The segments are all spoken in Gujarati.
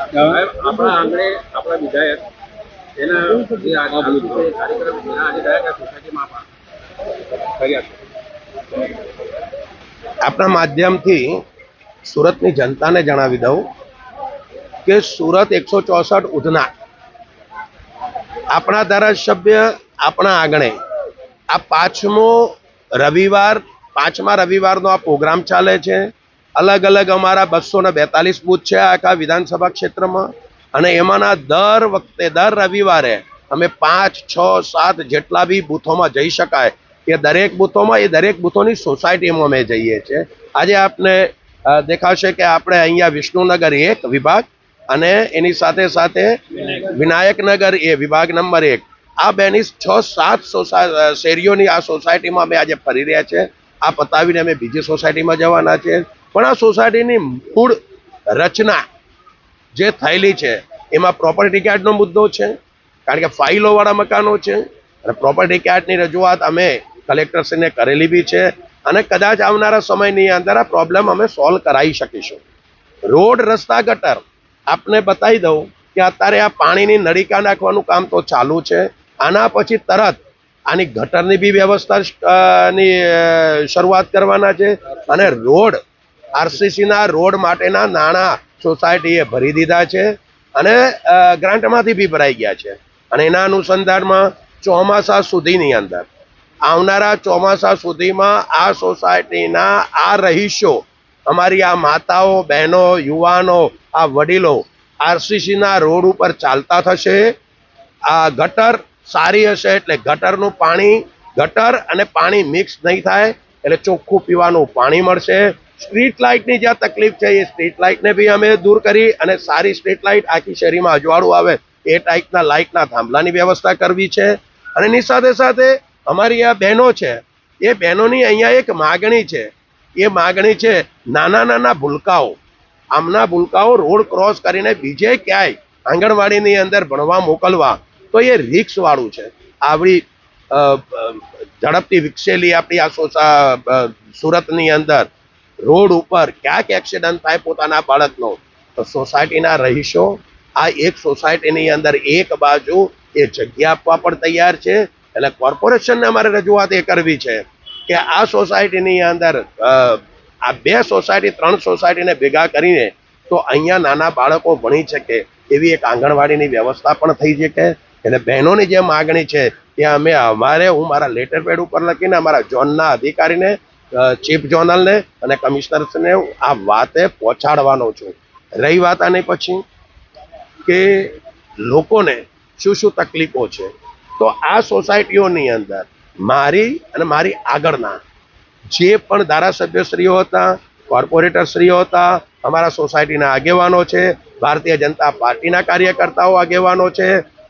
આપણા આંગણે આપણા વિધાયક એના જે કાર્યક્રમ એના આજે કયા સોસાયટીમાં કર્યા છે? આપના માધ્યમથી સુરતની જનતાને જણાવી દઉં કે સુરત 164 ઉધના આપણા ધારાસભ્ય આપણા આંગણે આ પાંચમા રવિવારનો આ પ્રોગ્રામ ચાલે છે. અલગ અલગ અમારા 242 બૂથ છે આખા વિધાનસભા ક્ષેત્રમાં, અને એમાંના દર રવિવારે અમે 5, 6, 7 જેટલા બી બૂથોમાં જઈ શકાય એ દરેક બૂથોની સોસાયટીમાં અમે જઈએ છીએ. આજે આપને દેખાશે કે આપણે અહીંયા વિષ્ણુનગર 1 વિભાગ અને એની સાથે સાથે વિનાયકનગર વિભાગ નંબર 1 આ બેની 6-7 શેરીઓની આ સોસાયટીમાં અમે આજે ફરી રહ્યા છે. આ પતાવીને અમે બીજી સોસાયટીમાં જવાના છે. પણ આ સોસાયટીની મૂળ રચના જે થયેલી છે એમાં પ્રોપર્ટી કાર્ડનો મુદ્દો છે, કારણ કે ફાઇલો વાળા મકાનો છે અને પ્રોપર્ટી કાર્ડની રજૂઆત અમે કલેક્ટરશ્રીને કરેલી બી છે અને કદાચ આવનારા સમયની અંદર આ પ્રોબ્લેમ અમે સોલ્વ કરાવી શકીશું. રોડ, રસ્તા, ગટર આપને બતાવી દઉં કે અત્યારે આ પાણીની નળીકા નાખવાનું કામ તો ચાલુ છે. આના પછી તરત આની ગટરની બી વ્યવસ્થાની શરૂઆત કરવાના છે અને રોડ આરસીસીના રોડ માટેના નાણાં સોસાયટીએ ભરી દીધા છે અને ગ્રાન્ટમાંથી બી ભરાઈ ગયા છે. અને એના અનુસંધાનમાં ચોમાસા સુધીની અંદર આવનારા ચોમાસા સુધીમાં આ સોસાયટીના આ રહીશો, અમારી આ માતાઓ, બહેનો, યુવાનો, આ વડીલો આરસીસીના રોડ ઉપર ચાલતા થશે. આ ગટર સારી હશે એટલે ગટર અને પાણી મિક્સ નહીં થાય એટલે ચોખ્ખું પીવાનું પાણી મળશે. સ્ટ્રીટ લાઇટની જ્યાં તકલીફ છે એ સ્ટ્રીટ લાઇટને બી અમે દૂર કરી અને સારી સ્ટ્રીટ લાઇટ આખી શેરીમાં અજવાળું આવે એ ટાઈપના લાઇટના થાંભલાની વ્યવસ્થા કરવી છે. અને એની સાથે સાથે અમારી આ બહેનો છે એ બહેનોની અહીંયા એક માગણી છે. એ માગણી છે નાના ભૂલકાઓ, આમના ભૂલકાઓ રોડ ક્રોસ કરીને બીજે ક્યાંય આંગણવાડીની અંદર ભણવા મોકલવા તો એ રિક્સ વાળું છે. આવડી ઝડપથી વિકસેલી આપણી આ સુરતની અંદર રોડ ઉપર ક્યાંક એક્સિડન્ટ થાય પોતાના બાળકનો તો સોસાયટીના રહીશો આ એક સોસાયટીની અંદર એક બાજુ એ જગ્યા આપવા પણ તૈયાર છે. એટલે કોર્પોરેશનને અમારે રજૂઆત એ કરવી છે કે આ સોસાયટીની અંદર આ 2 સોસાયટી 3 સોસાયટીને ભેગા કરીને તો અહીંયા નાના બાળકો ભણી શકે એવી એક આંગણવાડીની વ્યવસ્થા પણ થઈ શકે. એટલે બહેનોની જે માગણી છે એ હું મારા લેટર પેડ ઉપર લખીને અમારા ઝોનના અધિકારીને, ચીફ ઝોનલને અને કમિશનરને આ વાતે પહોંચાડવાનો છું. રહી વાત આની પછી કે લોકોને શું તકલીફો છે, તો આ સોસાયટીઓની અંદર મારી અને મારી આગળના જે પણ ધારાસભ્યશ્રીઓ હતા, કોર્પોરેટરશ્રીઓ હતા, અમારા સોસાયટીના આગેવાનો છે, ભારતીય જનતા પાર્ટીના કાર્યકર્તાઓ આગેવાનો છે,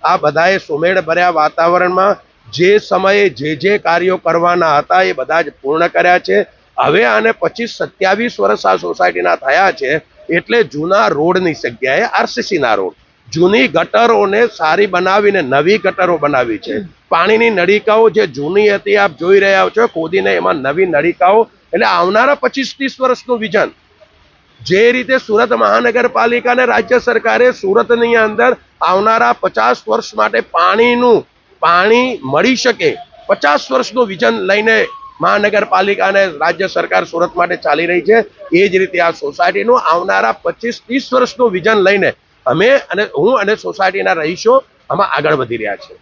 આ બધાએ સુમેળ ભર્યા વાતાવરણમાં જે સમયે જે કાર્યો કરવાના હતા એ બધા જ પૂર્ણ કર્યા છે. હવે આને 25-27 વર્ષ આ સોસાયટીના થયા છે એટલે જૂના રોડની જગ્યાએ આરસીસીના રોડ, જૂની ગટરોને સારી બનાવીને નવી ગટરો બનાવી છે. પાણીની નળીકાઓ જે જૂની હતી આપ જોઈ રહ્યા છો ખોદીને એમાં નવી નળીકાઓ. એટલે આવનારા 25-30 વર્ષનું વિઝન જે રીતે સુરત મહાનગરપાલિકા અને રાજ્ય સરકારે સુરતની અંદર આવનારા 50 વર્ષ માટે પાણી મળી શકે 50 વર્ષનું વિઝન લઈને મહાનગરપાલિકા અને રાજ્ય સરકાર સુરત માટે ચાલી રહી છે. એ જ રીતે આ સોસાયટીનું આવનારા 25-30 વર્ષનું વિઝન લઈને હું અને સોસાયટીના રહીશો આમાં આગળ વધી રહ્યા છે.